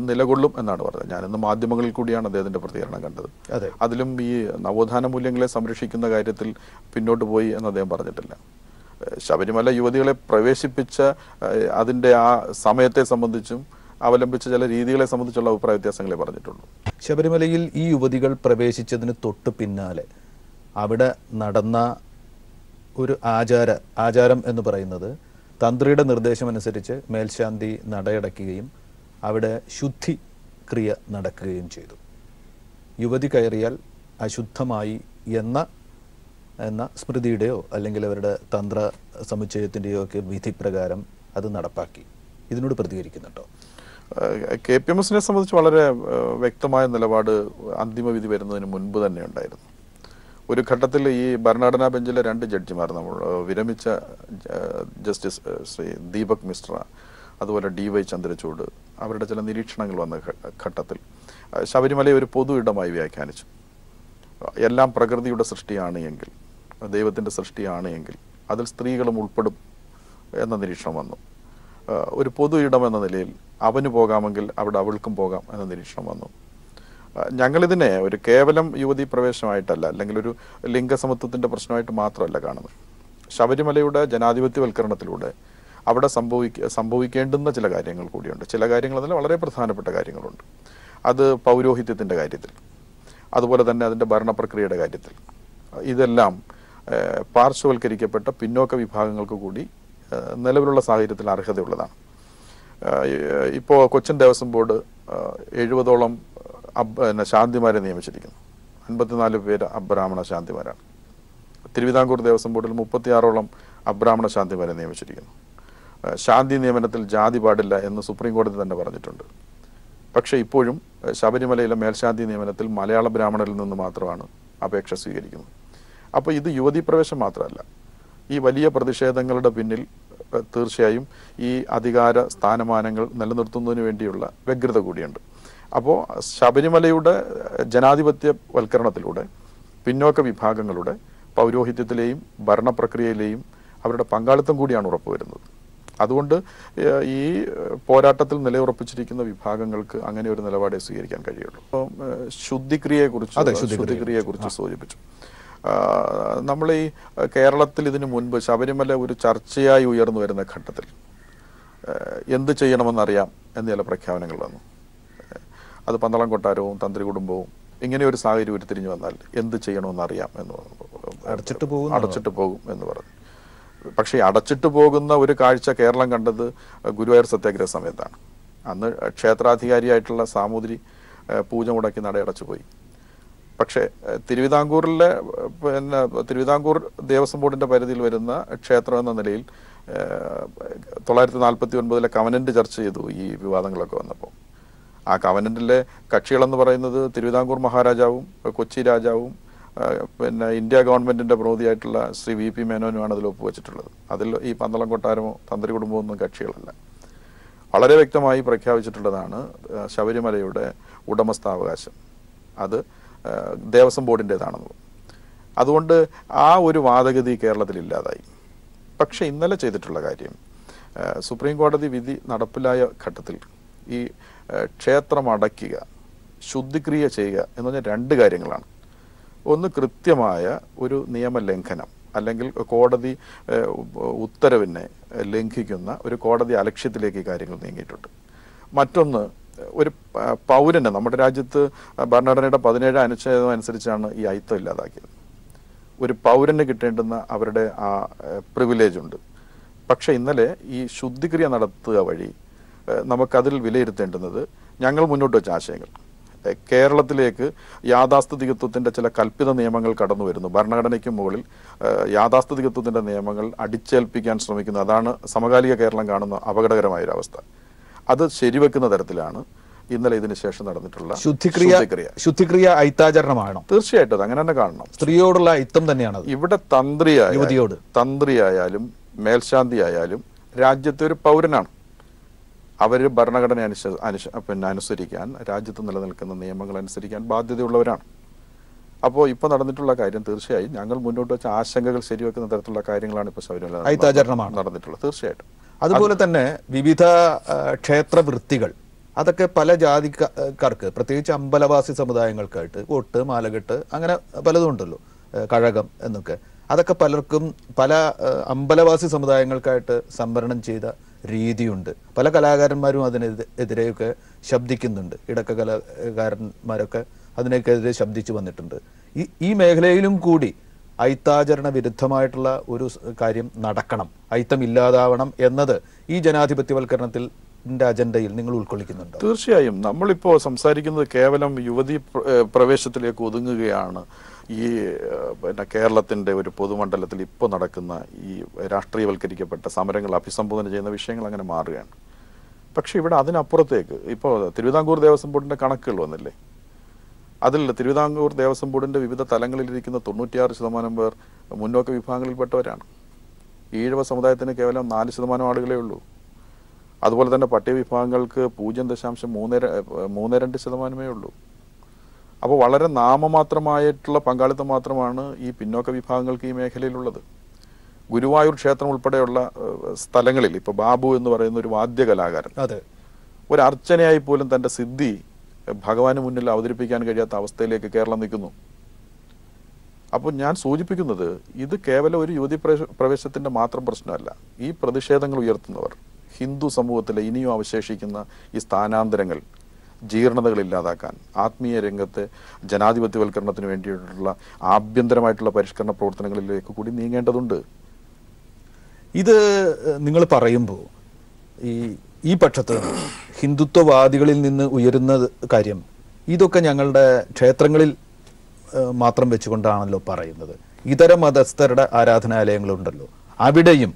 നിലകൊള്ളും എന്നാണ് പറഞ്ഞത്. ഞാനിന്ന് മാധ്യമങ്ങളിൽ കൂടിയാണ് അദ്ദേഹത്തിൻ്റെ പ്രതികരണം കണ്ടത്. അതിലും ഈ നവോത്ഥാന മൂല്യങ്ങളെ സംരക്ഷിക്കുന്ന കാര്യത്തിൽ പിന്നോട്ട് പോയി എന്ന് അദ്ദേഹം പറഞ്ഞിട്ടില്ല. ശബരിമല യുവതികളെ പ്രവേശിപ്പിച്ച അതിൻ്റെ ആ സമയത്തെ സംബന്ധിച്ചും അവലംബിച്ച ചില രീതികളെ സംബന്ധിച്ചുള്ള അഭിപ്രായ വ്യത്യാസങ്ങളെ പറഞ്ഞിട്ടുള്ളൂ. ശബരിമലയിൽ ഈ യുവതികൾ പ്രവേശിച്ചതിന് തൊട്ട് പിന്നാലെ അവിടെ നടന്ന ഒരു ആചാരം എന്ന് പറയുന്നത് തന്ത്രിയുടെ നിർദ്ദേശമനുസരിച്ച് മേൽശാന്തി നടയടയ്ക്കുകയും അവിടെ ശുദ്ധി ക്രിയ നടക്കുകയും ചെയ്തു. യുവതി കയറിയാൽ അശുദ്ധമായി എന്ന സ്മൃതിയുടെയോ അല്ലെങ്കിൽ അവരുടെ തന്ത്ര സമുച്ചയത്തിൻ്റെയോ ഒക്കെ വിധി പ്രകാരം അത് നടപ്പാക്കി. ഇതിനോട് പ്രതികരിക്കുന്നുണ്ടോ? KPMSനെ സംബന്ധിച്ച് വളരെ വ്യക്തമായ നിലപാട് അന്തിമവിധി വരുന്നതിന് മുൻപ് തന്നെ ഉണ്ടായിരുന്നു. ഒരു ഘട്ടത്തിൽ ഈ ഭരണഘടനാ ബെഞ്ചിലെ 2 ജഡ്ജിമാർ, നമ്മൾ വിരമിച്ച ജസ്റ്റിസ് ശ്രീ ദീപക് മിശ്ര അതുപോലെ DY ചന്ദ്രചൂഡ്, അവരുടെ ചില നിരീക്ഷണങ്ങൾ വന്ന ഘട്ടത്തിൽ ശബരിമലയെ ഒരു പൊതു ഇടമായി വ്യാഖ്യാനിച്ചു. എല്ലാം പ്രകൃതിയുടെ സൃഷ്ടിയാണ് എങ്കിൽ, ദൈവത്തിൻ്റെ സൃഷ്ടിയാണ് എങ്കിൽ അതിൽ സ്ത്രീകളും ഉൾപ്പെടും എന്ന നിരീക്ഷണം വന്നു. ഒരു പൊതു ഇടം എന്ന നിലയിൽ അവന് പോകാമെങ്കിൽ അവിടെ അവൾക്കും പോകാം എന്ന നിരീക്ഷണം വന്നു. ഞങ്ങളിതിനെ ഒരു കേവലം യുവതീ പ്രവേശനമായിട്ടല്ല അല്ലെങ്കിൽ ഒരു ലിംഗസമത്വത്തിൻ്റെ പ്രശ്നമായിട്ട് മാത്രമല്ല കാണുന്നത്. ശബരിമലയുടെ ജനാധിപത്യവൽക്കരണത്തിലൂടെ അവിടെ സംഭവിക്കേണ്ടുന്ന ചില കാര്യങ്ങൾ കൂടിയുണ്ട്. ചില കാര്യങ്ങൾ അതിൽ വളരെ പ്രധാനപ്പെട്ട കാര്യങ്ങളുണ്ട്. അത് പൗരോഹിത്യത്തിൻ്റെ കാര്യത്തിൽ, അതുപോലെ തന്നെ അതിൻ്റെ ഭരണപ്രക്രിയയുടെ കാര്യത്തിൽ ഇതെല്ലാം പാർശ്വവൽക്കരിക്കപ്പെട്ട പിന്നോക്ക വിഭാഗങ്ങൾക്ക് കൂടി നിലവിലുള്ള സാഹചര്യത്തിൽ അർഹതയുള്ളതാണ്. ഇപ്പോൾ കൊച്ചിൻ ദേവസ്വം ബോർഡ് 70ഓളം ശാന്തിമാരെ നിയമിച്ചിരിക്കുന്നു. 54 പേര് അബ്രാഹ്മണ ശാന്തിമാരാണ്. തിരുവിതാംകൂർ ദേവസ്വം ബോർഡിൽ 36ഓളം അബ്രാഹ്മണ ശാന്തിമാരെ നിയമിച്ചിരിക്കുന്നു. ശാന്തി നിയമനത്തിൽ ജാതി പാടില്ല എന്ന് സുപ്രീം കോടതി തന്നെ പറഞ്ഞിട്ടുണ്ട്. പക്ഷേ ഇപ്പോഴും ശബരിമലയിലെ മേൽശാന്തി നിയമനത്തിൽ മലയാള ബ്രാഹ്മണരിൽ നിന്ന് മാത്രമാണ് അപേക്ഷ സ്വീകരിക്കുന്നത്. അപ്പോൾ ഇത് യുവതീ പ്രവേശം മാത്രമല്ല, ഈ വലിയ പ്രതിഷേധങ്ങളുടെ പിന്നിൽ തീർച്ചയായും ഈ അധികാര സ്ഥാനമാനങ്ങൾ നിലനിർത്തുന്നതിന് വേണ്ടിയുള്ള വ്യഗ്രത കൂടിയുണ്ട്. അപ്പോൾ ശബരിമലയുടെ ജനാധിപത്യവൽക്കരണത്തിലൂടെ പിന്നോക്ക വിഭാഗങ്ങളുടെ പൗരോഹിത്യത്തിലെയും ഭരണപ്രക്രിയയിലെയും അവരുടെ പങ്കാളിത്തം കൂടിയാണ് ഉറപ്പുവരുന്നത്. അതുകൊണ്ട് ഈ പോരാട്ടത്തിൽ നിലയുറപ്പിച്ചിരിക്കുന്ന വിഭാഗങ്ങൾക്ക് അങ്ങനെ ഒരു നിലപാടേ സ്വീകരിക്കാൻ കഴിയുള്ളൂ. അപ്പം ശുദ്ധിക്രിയയെക്കുറിച്ച് സൂചിപ്പിച്ചു. നമ്മൾ ഈ കേരളത്തിൽ ഇതിനു മുൻപ് ശബരിമല ഒരു ചർച്ചയായി ഉയർന്നു വരുന്ന ഘട്ടത്തിൽ എന്ത് ചെയ്യണമെന്നറിയാം എന്ന് ചില പ്രഖ്യാപനങ്ങൾ വന്നു. അത് പന്തളം കൊട്ടാരവും തന്ത്രി കുടുംബവും ഇങ്ങനെ ഒരു സാഹചര്യം ഉരുത്തിരിഞ്ഞു വന്നാൽ എന്ത് ചെയ്യണമെന്നറിയാം എന്ന് അടച്ചിട്ട് പോകും എന്ന് പറഞ്ഞു. പക്ഷേ അടച്ചിട്ട് പോകുന്ന ഒരു കാഴ്ച കേരളം കണ്ടത് ഗുരുവായൂർ സത്യാഗ്രഹ സമയത്താണ്. അന്ന് ക്ഷേത്രാധികാരിയായിട്ടുള്ള സാമൂതിരി പൂജ മുടക്കി നടയടച്ചു പോയി. പക്ഷേ തിരുവിതാംകൂർ ദേവസ്വം ബോർഡിൻ്റെ പരിധിയിൽ വരുന്ന ക്ഷേത്രം എന്ന നിലയിൽ 949 കവനന്റ് ചർച്ച ചെയ്തു ഈ വിവാദങ്ങളൊക്കെ വന്നപ്പോൾ. ആ കവനന്റിലെ കക്ഷികളെന്ന് പറയുന്നത് തിരുവിതാംകൂർ മഹാരാജാവും കൊച്ചി രാജാവും ഇന്ത്യ ഗവൺമെൻറ്റിൻ്റെ പ്രതിനിധിയായിട്ടുള്ള ശ്രീ VP മേനോനുമാണ് അതിൽ ഒപ്പുവെച്ചിട്ടുള്ളത്. അതിൽ ഈ പന്തളം കൊട്ടാരമോ തന്ത്രി കുടുംബമോ ഒന്നും കക്ഷികളല്ല. വളരെ വ്യക്തമായി പ്രഖ്യാപിച്ചിട്ടുള്ളതാണ് ശബരിമലയുടെ ഉടമസ്ഥാവകാശം അത് ദേവസ്വം ബോർഡിൻ്റേതാണെന്ന്. അതുകൊണ്ട് ആ ഒരു വാദഗതി കേരളത്തിൽ ഇല്ലാതായി. പക്ഷെ ഇന്നലെ ചെയ്തിട്ടുള്ള കാര്യം, സുപ്രീം കോടതി വിധി നടപ്പിലായ ഘട്ടത്തിൽ ഈ ക്ഷേത്രം അടയ്ക്കുക, ശുദ്ധിക്രിയ ചെയ്യുക എന്ന് പറഞ്ഞാൽ രണ്ട് കാര്യങ്ങളാണ്. ഒന്ന്, കൃത്യമായ ഒരു നിയമലംഘനം അല്ലെങ്കിൽ കോടതി ഉത്തരവിനെ ലംഘിക്കുന്ന ഒരു കോടതി അലക്ഷ്യത്തിലേക്ക് ഈ കാര്യങ്ങൾ നീങ്ങിയിട്ടുണ്ട്. മറ്റൊന്ന്, ഒരു പൗരന്, നമ്മുടെ രാജ്യത്ത് ഭരണഘടനയുടെ 17 അനുച്ഛേദം അനുസരിച്ചാണ് ഈ അയിത്തം ഇല്ലാതാക്കിയത്. ഒരു പൗരന് കിട്ടേണ്ടുന്ന അവരുടെ ആ പ്രിവിലേജ് ഉണ്ട്. പക്ഷേ ഇന്നലെ ഈ ശുദ്ധിക്രിയ നടത്തുക വഴി നമുക്കതിൽ വിലയിരുത്തേണ്ടുന്നത് ഞങ്ങൾ മുന്നോട്ട് വെച്ച ആശയങ്ങൾ. കേരളത്തിലേക്ക് യാഥാസ്ഥിതികത്വത്തിൻ്റെ ചില കൽപ്പിത നിയമങ്ങൾ കടന്നു വരുന്നു. ഭരണഘടനയ്ക്ക് മുകളിൽ യാഥാസ്ഥിതികത്വത്തിൻ്റെ നിയമങ്ങൾ അടിച്ചേൽപ്പിക്കാൻ ശ്രമിക്കുന്നു. അതാണ് സമകാലിക കേരളം കാണുന്ന അപകടകരമായൊരവസ്ഥ. അത് ശരിവെക്കുന്ന തരത്തിലാണ് ഇന്നലെ ഇതിന് ശേഷം നടന്നിട്ടുള്ള ശുദ്ധിക്രിയ അയിത്താചരണമാണോ? തീർച്ചയായിട്ടും അത് അങ്ങനെ തന്നെ കാണണം. സ്ത്രീയോടുള്ള അയിത്തം തന്നെയാണ്. ഇവിടെ തന്ത്രിയായാലും മേൽശാന്തിയായാലും രാജ്യത്തെ ഒരു പൗരനാണ്. അവർ ഭരണഘടന അനുസരിക്കാൻ, രാജ്യത്ത് നിലനിൽക്കുന്ന നിയമങ്ങൾ അനുസരിക്കാൻ ബാധ്യതയുള്ളവരാണ്. അപ്പോൾ ഇപ്പോൾ നടന്നിട്ടുള്ള കാര്യം തീർച്ചയായും ഞങ്ങൾ മുന്നോട്ട് വെച്ച ആശങ്കകൾ ശരിവെക്കുന്ന തരത്തിലുള്ള കാര്യങ്ങളാണ് ഇപ്പോൾ ശബരിമല നടന്നിട്ടുള്ളത്. തീർച്ചയായിട്ടും അതുപോലെ തന്നെ വിവിധ ക്ഷേത്ര വൃത്തികൾ, അതൊക്കെ പല ജാതിക്കാർക്ക്, പ്രത്യേകിച്ച് അമ്പലവാസി സമുദായങ്ങൾക്കായിട്ട് കൊട്ട്, മാലകെട്ട്, അങ്ങനെ പലതും ഉണ്ടല്ലോ, കഴകം എന്നൊക്കെ. അതൊക്കെ പലർക്കും പല അമ്പലവാസി സമുദായങ്ങൾക്കായിട്ട് സംവരണം ചെയ്ത രീതിയുണ്ട്. പല കലാകാരന്മാരും അതിനെതിരെയൊക്കെ ശബ്ദിക്കുന്നുണ്ട്. ഇടക്ക കലാകാരന്മാരൊക്കെ അതിനെതിരെ ശബ്ദിച്ചു വന്നിട്ടുണ്ട്. ഈ മേഖലയിലും കൂടി അയിത്താചരണ വിരുദ്ധമായിട്ടുള്ള ഒരു കാര്യം നടക്കണം, അയിത്തം ഇല്ലാതാവണം എന്നത് ഈ ജനാധിപത്യവൽക്കരണത്തിൽ അജണ്ടയിൽ നിങ്ങൾ ഉൾക്കൊള്ളിക്കുന്നുണ്ട്? തീർച്ചയായും. നമ്മളിപ്പോൾ സംസാരിക്കുന്നത് കേവലം യുവതീ പ്രവേശത്തിലേക്ക് ഒതുങ്ങുകയാണ്. ഈ കേരളത്തിൻ്റെ ഒരു പൊതുമണ്ഡലത്തിൽ ഇപ്പോൾ നടക്കുന്ന ഈ രാഷ്ട്രീയവൽക്കരിക്കപ്പെട്ട സമരങ്ങൾ അഭിസംബോധന ചെയ്യുന്ന വിഷയങ്ങൾ അങ്ങനെ മാറുകയാണ്. പക്ഷേ ഇവിടെ അതിനപ്പുറത്തേക്ക് ഇപ്പോൾ തിരുവിതാംകൂർ ദേവസ്വം ബോർഡിൻ്റെ കണക്കുകൾ വന്നില്ലേ? അതിൽ തിരുവിതാംകൂർ ദേവസ്വം ബോർഡിൻ്റെ വിവിധ തലങ്ങളിലിരിക്കുന്ന 96% പേർ മുന്നോക്ക വിഭാഗങ്ങളിൽപ്പെട്ടവരാണ്. ഈഴവ സമുദായത്തിന് കേവലം 4% ആളുകളേ ഉള്ളൂ. അതുപോലെ തന്നെ പട്ടിക വിഭാഗങ്ങൾക്ക് 0.32% ഉള്ളൂ. അപ്പോൾ വളരെ നാമമാത്രമായിട്ടുള്ള പങ്കാളിത്തം മാത്രമാണ് ഈ പിന്നോക്ക വിഭാഗങ്ങൾക്ക് ഈ മേഖലയിലുള്ളത്. ഗുരുവായൂർ ക്ഷേത്രം ഉൾപ്പെടെയുള്ള സ്ഥലങ്ങളിൽ ഇപ്പോൾ ബാബു എന്ന് പറയുന്ന ഒരു വാദ്യ കലാകാരൻ ഒരു അർച്ചനയായി പോലും തൻ്റെ സിദ്ധി ഭഗവാന് മുന്നിൽ അവതരിപ്പിക്കാൻ കഴിയാത്ത അവസ്ഥയിലേക്ക് കേരളം നിൽക്കുന്നു. അപ്പോൾ ഞാൻ സൂചിപ്പിക്കുന്നത് ഇത് കേവലം ഒരു യുവതി പ്രവേശത്തിൻ്റെ മാത്രം പ്രശ്നമല്ല. ഈ പ്രതിഷേധങ്ങൾ ഉയർത്തുന്നവർ ഹിന്ദു സമൂഹത്തിലെ ഇനിയും അവശേഷിക്കുന്ന ഈ സ്ഥാനാന്തരങ്ങൾ ജീർണതകൾ ഇല്ലാതാക്കാൻ, ആത്മീയ രംഗത്തെ ജനാധിപത്യവൽക്കരണത്തിന് വേണ്ടിയിട്ടുള്ള ആഭ്യന്തരമായിട്ടുള്ള പരിഷ്കരണ പ്രവർത്തനങ്ങളിലേക്ക് കൂടി നീങ്ങേണ്ടതുണ്ട്. ഇത് നിങ്ങൾ പറയുമ്പോൾ ഈ പക്ഷത്ത് ഹിന്ദുത്വവാദികളിൽ നിന്ന് ഉയരുന്ന കാര്യം ഇതൊക്കെ ഞങ്ങളുടെ ക്ഷേത്രങ്ങളിൽ മാത്രം വെച്ചുകൊണ്ടാണല്ലോ പറയുന്നത്. ഇതര മതസ്ഥരുടെ ആരാധനാലയങ്ങളുണ്ടല്ലോ, അവിടെയും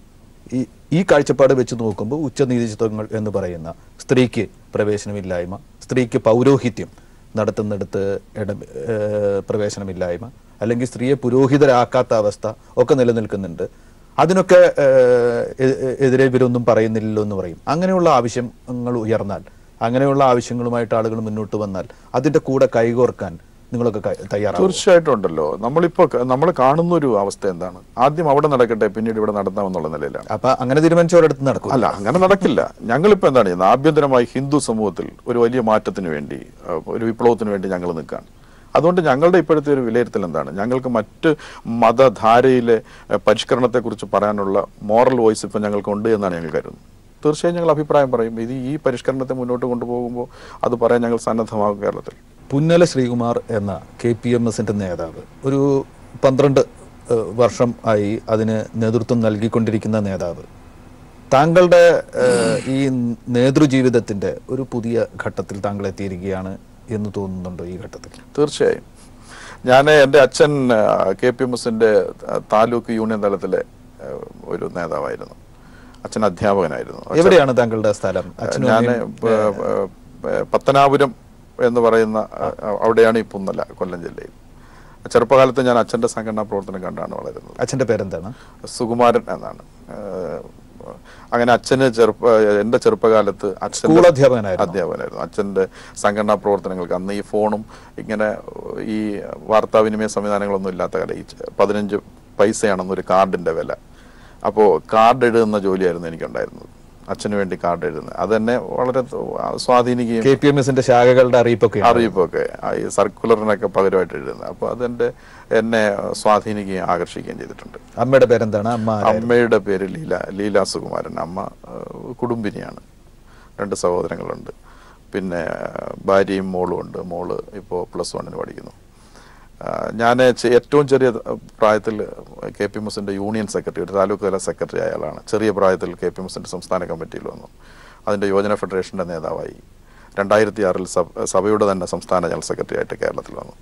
ഈ കാഴ്ചപ്പാട് വെച്ച് നോക്കുമ്പോൾ ഉച്ചനീചത്വങ്ങൾ എന്ന് പറയുന്ന സ്ത്രീക്ക് പ്രവേശനമില്ലായ്മ, സ്ത്രീക്ക് പൗരോഹിത്യം നടത്തുന്നിടത്ത് പ്രവേശനമില്ലായ്മ, അല്ലെങ്കിൽ സ്ത്രീയെ പുരോഹിതരാക്കാത്ത അവസ്ഥ ഒക്കെ നിലനിൽക്കുന്നുണ്ട്. അതിനൊക്കെ എതിരെ ഇവരൊന്നും പറയുന്നില്ലല്ലോ എന്ന് പറയും. അങ്ങനെയുള്ള ആവശ്യങ്ങൾ ഉയർന്നാൽ, അങ്ങനെയുള്ള ആവശ്യങ്ങളുമായിട്ട് ആളുകൾ മുന്നോട്ട് വന്നാൽ അതിൻ്റെ കൂടെ കൈകോർക്കാൻ നിങ്ങളൊക്കെ തയ്യാറാണ്? തീർച്ചയായിട്ടും ഉണ്ടല്ലോ. നമ്മൾ കാണുന്ന ഒരു അവസ്ഥ എന്താണ്? ആദ്യം അവിടെ നടക്കട്ടെ, പിന്നീട് ഇവിടെ നടത്താമെന്നുള്ള നിലയിലാണ്. അപ്പൊ അങ്ങനെ തീരുമാനിച്ചവരടുത്ത് നടക്കും? അല്ല, അങ്ങനെ നടക്കില്ല. ഞങ്ങളിപ്പോൾ എന്താണ് ചെയ്യുന്നത്? ആഭ്യന്തരമായി ഹിന്ദു സമൂഹത്തിൽ ഒരു വലിയ മാറ്റത്തിന് വേണ്ടി, ഒരു വിപ്ലവത്തിന് വേണ്ടി ഞങ്ങൾ നിൽക്കുകയാണ്. അതുകൊണ്ട് ഞങ്ങളുടെ ഇപ്പോഴത്തെ ഒരു വിലയിരുത്തൽ എന്താണ്? ഞങ്ങൾക്ക് മറ്റ് മതധാരയിലെ പരിഷ്കരണത്തെക്കുറിച്ച് പറയാനുള്ള മോറൽ വോയിസ് ഇപ്പം ഞങ്ങൾക്കുണ്ട് എന്നാണ് ഞങ്ങൾ കരുതുന്നത്. തീർച്ചയായും ഞങ്ങൾ അഭിപ്രായം പറയും. ഈ പരിഷ്കരണത്തെ മുന്നോട്ട് കൊണ്ടുപോകുമ്പോൾ അത് പറയാൻ ഞങ്ങൾ സന്നദ്ധമാകും. കേരളത്തിൽ പുന്നല ശ്രീകുമാർ എന്ന KPMSന്റെ നേതാവ് ഒരു 12 വർഷം ആയി അതിന് നേതൃത്വം നൽകിക്കൊണ്ടിരിക്കുന്ന നേതാവ്, താങ്കളുടെ ഈ നേതൃജീവിതത്തിന്റെ ഒരു പുതിയ ഘട്ടത്തിൽ താങ്കൾ എത്തിയിരിക്കുകയാണ് എന്ന് തോന്നുന്നുണ്ടോ ഈ ഘട്ടത്തിൽ? തീർച്ചയായും. എൻ്റെ അച്ഛൻ KPMSന്റെ താലൂക്ക് യൂണിയൻ തലത്തിലെ ഒരു നേതാവായിരുന്നു. അച്ഛൻ അധ്യാപകനായിരുന്നു. എവിടെയാണ് താങ്കളുടെ സ്ഥലം? ഞാൻ പത്തനാപുരം എന്ന് പറയുന്ന അവിടെയാണ് ഈ പുന്നല, കൊല്ലം ജില്ലയിൽ. ചെറുപ്പകാലത്ത് ഞാൻ അച്ഛൻ്റെ സംഘടനാ പ്രവർത്തനം കണ്ടാണ് വളരുന്നത്. അച്ഛൻ്റെ പേരെന്താണ്? സുകുമാരൻ എന്നാണ്. അങ്ങനെ അച്ഛന് എൻ്റെ ചെറുപ്പകാലത്ത് സ്കൂൾ അധ്യാപകനായിരുന്നു. അച്ഛൻ്റെ സംഘടനാ പ്രവർത്തനങ്ങൾക്ക് അന്ന് ഈ ഫോണും ഇങ്ങനെ ഈ വാർത്താവിനിമയ സംവിധാനങ്ങളൊന്നും ഇല്ലാത്ത കാലം, ഈ 15 പൈസയാണെന്നൊരു കാർഡിൻ്റെ വില. അപ്പോൾ കാർഡ് എഴുതുന്ന ജോലിയായിരുന്നു എനിക്കുണ്ടായിരുന്നത്. അച്ഛന് വേണ്ടി കാർഡ് എഴുതുന്നത് അത് തന്നെ വളരെ സ്വാധീനിക്കുകയും, KPMSന്റെ ശാഖകളുടെ അറിയിപ്പൊക്കെ ഈ സർക്കുലറിനൊക്കെ പകരമായിട്ട് എഴുതുന്നത്. അപ്പോൾ എന്നെ സ്വാധീനിക്കുകയും ആകർഷിക്കുകയും ചെയ്തിട്ടുണ്ട്. അമ്മയുടെ പേരെന്താണ്? അമ്മയുടെ പേര് ലീല സുകുമാരൻ. അമ്മ കുടുംബിനിയാണ്. 2 സഹോദരങ്ങളുണ്ട്. പിന്നെ ഭാര്യയും മോളും ഉണ്ട്. മോള് ഇപ്പോൾ +1 പഠിക്കുന്നു. ഞാൻ ഏറ്റവും ചെറിയ പ്രായത്തിൽ KPMSന്റെ യൂണിയൻ സെക്രട്ടറി, ഒരു താലൂക്ക് തല സെക്രട്ടറി ആയാലാണ്. ചെറിയ പ്രായത്തിൽ KPMSന്റെ സംസ്ഥാന കമ്മിറ്റിയിൽ വന്നു. അതിൻ്റെ യോജന ഫെഡറേഷൻ്റെ നേതാവായി. 2006 സഭയുടെ തന്നെ സംസ്ഥാന ജനറൽ സെക്രട്ടറി ആയിട്ട് കേരളത്തിൽ വന്നു.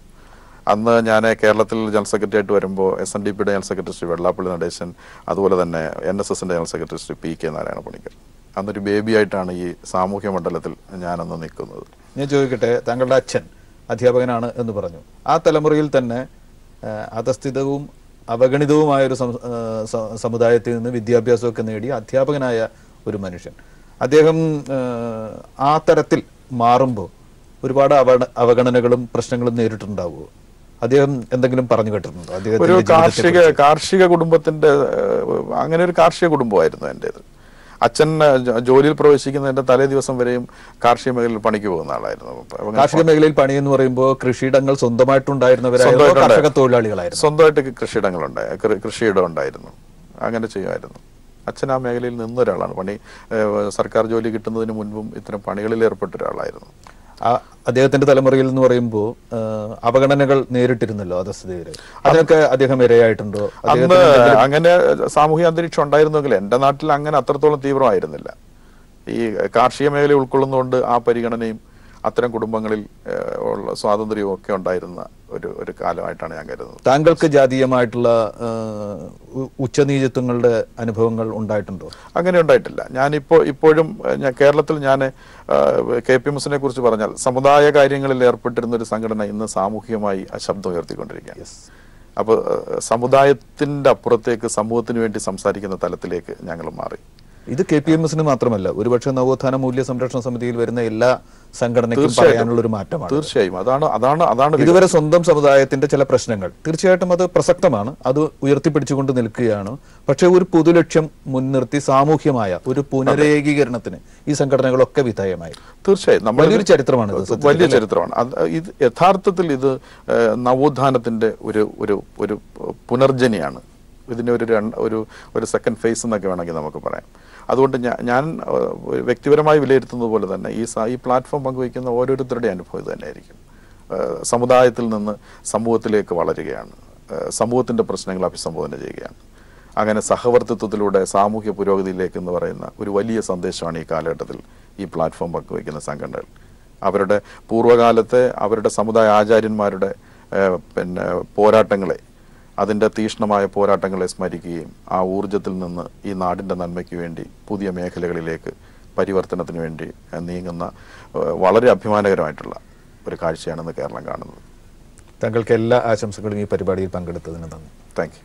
അന്ന് ഞാൻ കേരളത്തിൽ ജനറൽ സെക്രട്ടറി ആയിട്ട് വരുമ്പോൾ SNDPയുടെ ജനറൽ സെക്രട്ടറി ശ്രീ വെള്ളാപ്പള്ളി നടേശൻ, അതുപോലെ തന്നെ NSSന്റെ general secretary Shri PK Narayana Panicker. അന്നൊരു ബേബി ആയിട്ടാണ് ഈ സാമൂഹ്യ മണ്ഡലത്തിൽ ഞാനന്ന് നിൽക്കുന്നത്. ഞാൻ ചോദിക്കട്ടെ, താങ്കളുടെ അച്ഛൻ അധ്യാപകനാണ് എന്ന് പറഞ്ഞു. ആ തലമുറയിൽ തന്നെ അധസ്ഥിതവും അവഗണിതവുമായൊരു സമുദായത്തിൽ നിന്ന് വിദ്യാഭ്യാസമൊക്കെ നേടി അധ്യാപകനായ ഒരു മനുഷ്യൻ, അദ്ദേഹം ആ തരത്തിൽ മാറുമ്പോൾ ഒരുപാട് അവഗണനകളും പ്രശ്നങ്ങളും നേരിട്ടുണ്ടാവുമോ? അദ്ദേഹം എന്തെങ്കിലും പറഞ്ഞു കേട്ടിട്ടുണ്ടോ? ഒരു കാർഷിക കുടുംബത്തിന്റെ അങ്ങനെ ഒരു കാർഷിക കുടുംബമായിരുന്നു എൻ്റേത്. അച്ഛൻ ജോലിയിൽ പ്രവേശിക്കുന്നതിന്റെ തലേ ദിവസം വരെയും കാർഷിക മേഖലയിൽ പണിക്ക് പോകുന്ന ആളായിരുന്നു. കാർഷിക മേഖലയിൽ പണി എന്ന് പറയുമ്പോൾ കൃഷിയിടങ്ങൾ സ്വന്തമായിട്ടുണ്ടായിരുന്നവരായിരുന്നു, തൊഴിലാളികളായിരുന്നു. സ്വന്തമായിട്ട് കൃഷിയിടം ഉണ്ടായിരുന്നു. അങ്ങനെ ചെയ്യുമായിരുന്നു. അച്ഛൻ ആ മേഖലയിൽ നിന്നൊരാളാണ്. സർക്കാർ ജോലി കിട്ടുന്നതിന് മുൻപും ഇത്തരം പണികളിൽ ഏർപ്പെട്ട ഒരാളായിരുന്നു. അദ്ദേഹത്തിന്റെ തലമുറയിൽ എന്ന് പറയുമ്പോൾ അവഗണനകൾ നേരിട്ടിരുന്നല്ലോ അധസ്ഥിതര്. അതിനൊക്കെ അദ്ദേഹം ഇരയായിട്ടുണ്ടോ? അങ്ങനെ സാമൂഹിക അന്തരീക്ഷം ഉണ്ടായിരുന്നെങ്കിൽ എൻ്റെ നാട്ടിൽ അങ്ങനെ അത്രത്തോളം തീവ്രമായിരുന്നില്ല. ഈ കാർഷിക മേഖല ഉൾക്കൊള്ളുന്നതുകൊണ്ട് ആ പരിഗണനയും അത്തരം കുടുംബങ്ങളിൽ ഉള്ള സ്വാതന്ത്ര്യവും ഒക്കെ ഉണ്ടായിരുന്ന ഒരു കാലമായിട്ടാണ് ഞാൻ കരുതുന്നത്. താങ്കൾക്ക് ജാതീയമായിട്ടുള്ള ഉച്ചനീചത്വങ്ങളുടെ അനുഭവങ്ങൾ ഉണ്ടായിട്ടുണ്ടോ? അങ്ങനെ ഉണ്ടായിട്ടില്ല. ഇപ്പോഴും കേരളത്തിൽ ഞാൻ KPMSനെ കുറിച്ച് പറഞ്ഞാൽ സമുദായ കാര്യങ്ങളിൽ ഏർപ്പെട്ടിരുന്ന ഒരു സംഘടന ഇന്ന് സാമൂഹികമായി ശബ്ദം ഉയർത്തിക്കൊണ്ടിരിക്കുകയാണ്. അപ്പോൾ സമുദായത്തിൻ്റെ അപ്പുറത്തേക്ക് സമൂഹത്തിന് വേണ്ടി സംസാരിക്കുന്ന തലത്തിലേക്ക് ഞങ്ങൾ മാറി. ഇത് KPMSന് മാത്രമല്ല, ഒരുപക്ഷെ നവോത്ഥാന മൂല്യ സംരക്ഷണ സമിതിയിൽ വരുന്ന എല്ലാ സംഘടനയ്ക്കും പറയാനുള്ള ഒരു മാറ്റമാണ്. തീർച്ചയായും അതാണ് ഇതുവരെ സ്വന്തം സമുദായത്തിന്റെ ചില പ്രശ്നങ്ങൾ തീർച്ചയായിട്ടും അത് പ്രസക്തമാണ്, അത് ഉയർത്തിപ്പിടിച്ചുകൊണ്ട് നിൽക്കുകയാണ്. പക്ഷെ ഒരു പൊതുലക്ഷ്യം മുൻനിർത്തി സാമൂഹ്യമായ ഒരു പുനരേകീകരണത്തിന് ഈ സംഘടനകളൊക്കെ വിധേയമായി. തീർച്ചയായും വലിയൊരു ചരിത്രമാണ്. ഇത് യഥാർത്ഥത്തിൽ ഇത് നവോത്ഥാനത്തിന്റെ ഒരു പുനർജനിയാണ്. ഇതിൻ്റെ ഒരു സെക്കൻഡ് ഫേസ് എന്നൊക്കെ വേണമെങ്കിൽ നമുക്ക് പറയാം. അതുകൊണ്ട് ഞാൻ വ്യക്തിപരമായി വിലയിരുത്തുന്നത് പോലെ തന്നെ ഈ പ്ലാറ്റ്ഫോം പങ്കുവയ്ക്കുന്ന ഓരോരുത്തരുടെ അനുഭവം ഇത് തന്നെയായിരിക്കും. സമുദായത്തിൽ നിന്ന് സമൂഹത്തിലേക്ക് വളരുകയാണ്, സമൂഹത്തിൻ്റെ പ്രശ്നങ്ങൾ അഭിസംബോധന ചെയ്യുകയാണ്. അങ്ങനെ സഹവർത്തിത്വത്തിലൂടെ സാമൂഹ്യ പുരോഗതിയിലേക്ക് എന്ന് പറയുന്ന ഒരു വലിയ സന്ദേശമാണ് ഈ കാലഘട്ടത്തിൽ ഈ പ്ലാറ്റ്ഫോം പങ്കുവയ്ക്കുന്ന സംഘടനകൾ. അവരുടെ പൂർവ്വകാലത്തെ അവരുടെ സമുദായ ആചാര്യന്മാരുടെ പോരാട്ടങ്ങളെ, അതിൻ്റെ തീക്ഷ്ണമായ പോരാട്ടങ്ങളെ സ്മരിക്കുകയും ആ ഊർജത്തിൽ നിന്ന് ഈ നാടിൻ്റെ നന്മയ്ക്ക് വേണ്ടി പുതിയ മേഖലകളിലേക്ക് പരിവർത്തനത്തിന് വേണ്ടി നീങ്ങുന്ന വളരെ അഭിമാനകരമായിട്ടുള്ള ഒരു കാഴ്ചയാണെന്ന് കേരളം കാണുന്നത്. താങ്കൾക്ക് എല്ലാ ആശംസകളും ഈ പരിപാടിയിൽ പങ്കെടുത്തതിന് നന്ദി. Thank you.